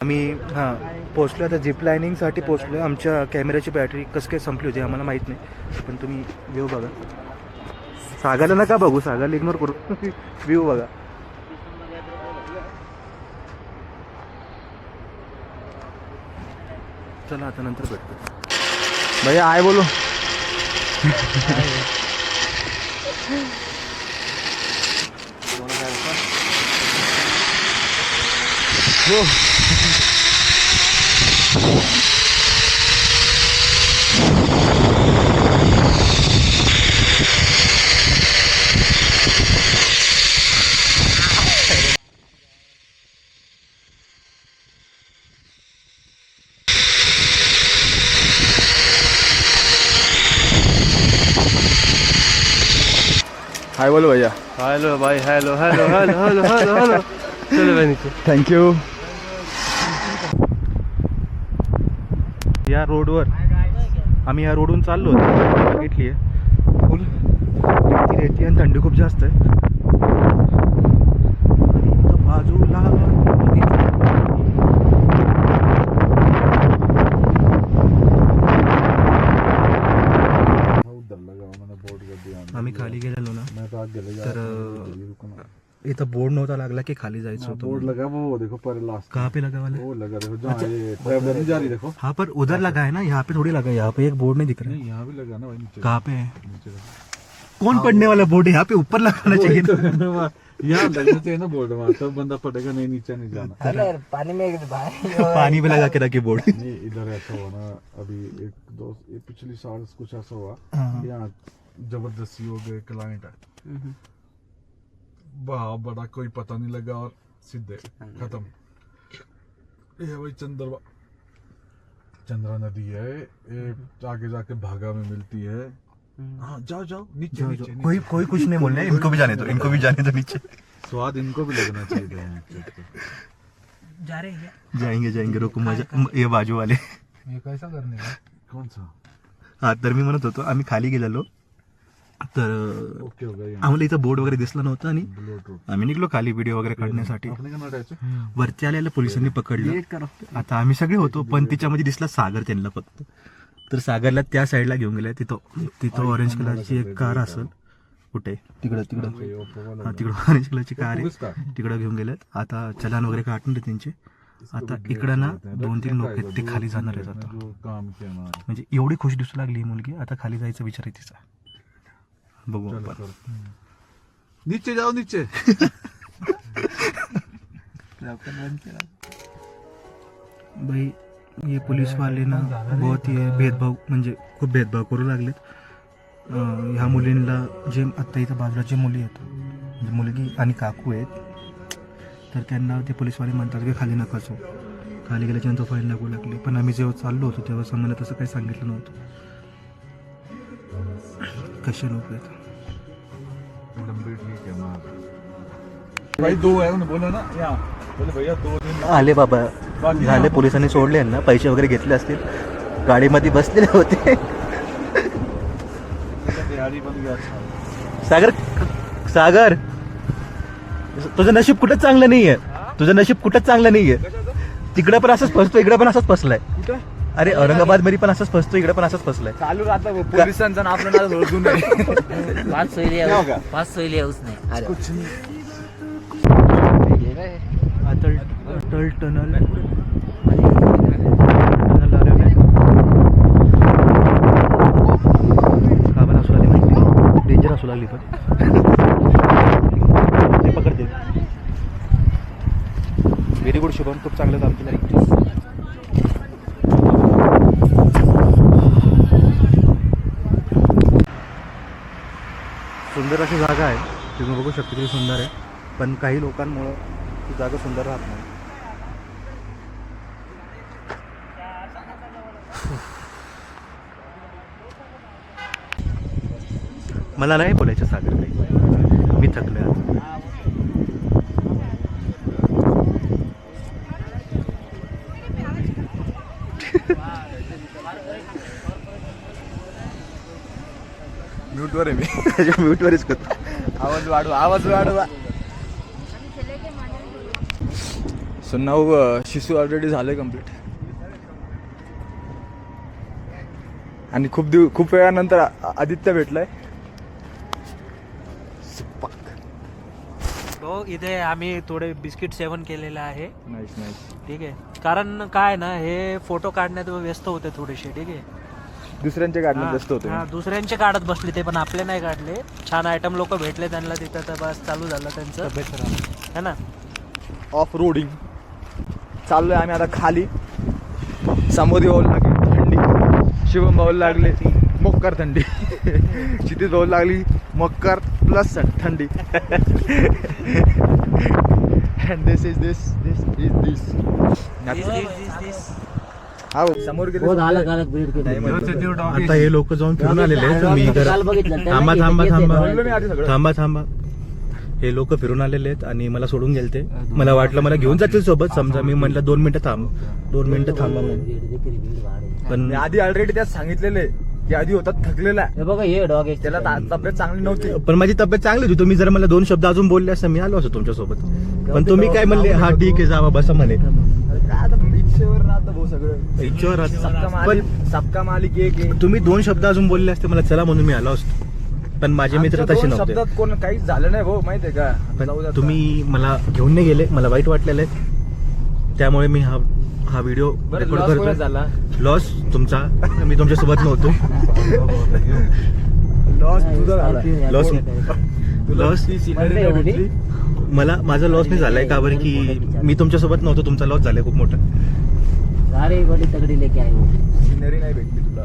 आम्ही पोचलो आता झिप लाईनिंगसाठी पोचलो. आमच्या कॅमेऱ्याची बॅटरी कसं काय संपली होती आम्हाला माहीत नाही, पण तुम्ही व्ह्यू बघा. सागरला नका बघू, सागरला इग्नोर करू. व्ह्यू बघा. चला आता नंतर भेटतो. भैया आय बोलो. हो हाय बोलो भैया. हेलो भाई, hello hello hello hello hello hello. चलो भाई नीचे. थँक्यू. या रोडवर आम्ही या रोडवरून चाललो होतो. बघितली आहे फुल रेती आणि थंडी खूप जास्त आहे. आणि इथं बाजूला आम्ही खाली गेलेलो ना, तर इथं बोर्ड नव्हता लागला की खाली जायचं होतं. बोर्ड लगा वो देखो पर लास्ट कहाँ पे लगा वाला? वो लगा देखो जहाँ ये ट्रैवलर नहीं जा रही देखो. हाँ पर उधर लगा है ना, यहाँ पे थोड़ी लगा है. यहाँ पे एक बोर्ड नहीं दिख रहा है. नहीं यहाँ भी लगा ना भाई नीचे. कहाँ पे है? नीचे लगा. कौन पढ़ने वाला बोर्ड है? यहाँ पे ऊपर लगाना चाहिए ना. यहाँ लगना चाहिए ना बोर्ड वहाँ, तब बंदा पड़ेगा. नहीं नीचे नहीं जाना. अरे पानी में पानी में लगा के रखे बोर्ड. नहीं इधर ऐसा हुआ ना अभी एक दो ये पिछली साल कुछ ऐसा हुआ. हाँ. यहाँ जबरदस्ती हो गए क्लाइंट है बड़ा बड़ा कोई पता नहीं लगा और सीधे खत्म. ये भाई चंद्रा नदी है ये, आगे जाके भागा में मिलती है. हाँ जाओ जाओ नीचे नीचे. कोई कुछ नहीं बोलना है. इनको भी जाने दो, इनको भी जाने दो नीचे. स्वाद इनको भी लगना चाहिए. जा रहे हैं. जाएंगे जाएंगे. रुको मजा. ये बाजू वाले ये कैसा करने का कौन सा. हा तर मी म्हणत होतो आम्ही खाली गेलेलो, तर ओके हो गया. आम्हाला इथं बोर्ड वगैरे दिसला नव्हता आणि ब्लूटूथ आम्ही निघलो खाली व्हिडिओ वगैरे काढण्यासाठी. आपने काय नटायचं. वरती आलेल्या पोलिसांनी पकडलं. आता आम्ही सगळे होतो, पण तिच्यामध्ये दिसला सागर त्यांना फक्त. तर सागरला त्या साईडला घेऊन गेलाय. तिथं ऑरेंज कलरची एक कार असेल. कुठे? तिकडं हा तिकडं ऑरेंज कलरची कार आहे, तिकडं घेऊन गेल्यात. आता चलान वगैरे काढून रे त्यांचे. आता इकडं ना 2-3 लोक आहेत ते खाली जाणार आहेत आता. काम किया ना म्हणजे एवढी खुश दिसू लागली ही मुलगी. आता खाली जायचा विचार आहे तिचा. बघू आपण. नीचे जाओ नीचे. भाई ये पुलिस वाले ना बहुत ही भेदभाव, म्हणजे खूप भेदभाव करू लागलेत. ह्या मुलींना जे आत्ता इथं बाजूला जे मुली आहेत, म्हणजे मुलगी आणि काकू आहेत, तर त्यांना ते पोलीसवाले म्हणतात की खाली नका जाऊ. खाली गेल्याच्यानंतर फाईन लागू लागली. पण आम्ही जेव्हा चाललो होतो तेव्हा आम्हाला तसं काही सांगितलं नव्हतं. कसे लोक आहेत. लंबी ठीक है माँ भाई. 2 है उन्होंने बोला ना यहाँ बोले भैया 2 दिन आले बाबा झाले. पोलिसांनी सोडले यांना. पैसे वगैरे घेतले असतील. गाडीमध्ये बसलेले होते. दिहाड़ी बन गया. सागर तुझं नशीब कुठंच चांगलं नाहीये. तुझं नशीब कुठंच चांगलं नाहीये. तिकडे पण असंच फसतो, इकडे पण असंच फसलाय. अरे औरंगाबाद मध्ये पण असंच फसतो, इकडे पण असंच फसलाय. चालू राहता पोलिसांचं ना आपलं नाव ओळखून नाही. 500 लिया उसने. अरे कुछ नहीं. अटल टनल का पण असू लागली माहिती. डेंजर असू लागली. पण ते पकडते. व्हेरी गुड शुभम, खूप चांगलं काम केलं. सुंदर अशी जागा आहे. तुम्ही बघू शकता किती सुंदर आहे. पण काही लोकांमुळं ती जागा सुंदर राहत नाही. मला नाही बोलायचं सागर काही. मी थकले आज. म्यूटवर आहे मी. त्याच्या म्यूटवरच करतो. आवाज वाढवा, आवाज वाढवा. सो नाव शिशू ऑलरेडी झालं कम्प्लीट. आणि खूप वेळानंतर आदित्य भेटलाय. हो, इथे आम्ही थोडे बिस्किट सेवन केलेलं आहे. Nice nice. ठीक आहे, कारण काय ना, हे फोटो काढण्यात व्यस्त होते थोडेसे. ठीक आहे, दुसऱ्यांचे काढण्यात व्यस्त होते. हा, दुसऱ्यांचे काढत बसले ते, पण आपले नाही काढले. छान आयटम लोक भेटले त्यांना तिथं, तर बस चालू झालं त्यांचं, है ना. ऑफ रोडिंग चाललोय आम्ही आता खाली. समोर भाऊ लागली थंडी, शिवम भाऊ लागले मोक्कर थंडी, क्षितिज भाऊ लागली मक्कर प्लस थंडी. And this is this. हा समोर गेले. आता हे लोक जाऊन फिरून आलेले आहेत. मी जरा थांबा थांबा बोललो मी आधी थांबा सगळं. थांबा थांबा हे लोक फिरून आलेले आहेत आणि मला सोडून गेलते. मला वाटलं मला घेऊन जातील सोबत. समजा मी म्हटलं 2 मिनिटं थांबा म्हणून. पण मी आधी ऑलरेडी त्यात सांगितलेले की आधी होता थकलेला. हे बघा हे डॉग आहे. त्याला तब्येत चांगली नव्हती. पण माझी तब्येत चांगली होती. तुम्ही जर मला 2 शब्द अजून बोलले असं मी आलो असतो तुमच्यासोबत. पण तुम्ही काय म्हणले, हा ठीक आहे जावा बसा म्हणे. काय आता इच्छेवर राहतं भाऊ सगळं. इच्छेवर सबका मालिक एक आहे. तुम्ही 2 शब्द अजून बोलले असते मला चला म्हणून मी आलो असतो. पण माझे मित्र आमच्या तसे दोन नव्हते. शब्दात कोण काहीच झालं नाही भाऊ, माहितीये का. पण जाऊ द्या. तुम्ही मला घेऊन नाही गेले, मला वाईट वाटलेलं आहे. त्यामुळे मी हा व्हिडिओ बरं, रेकॉर्ड loss कोणाचा करतो. झाला? लॉस तुमचा, मी तुमच्यासोबत नव्हतो. लॉस तुझा झाला. लॉस तुला लॉस ती scenery नाही भेटली. माझा लॉस नाही झालाय का बरं की मी तुमच्यासोबत नव्हतो. तुमचा लॉस झालाय खूप मोठा. सारे बड़ी तगड़ी लेके आए हो. सिनरी नाही भेटली तुला.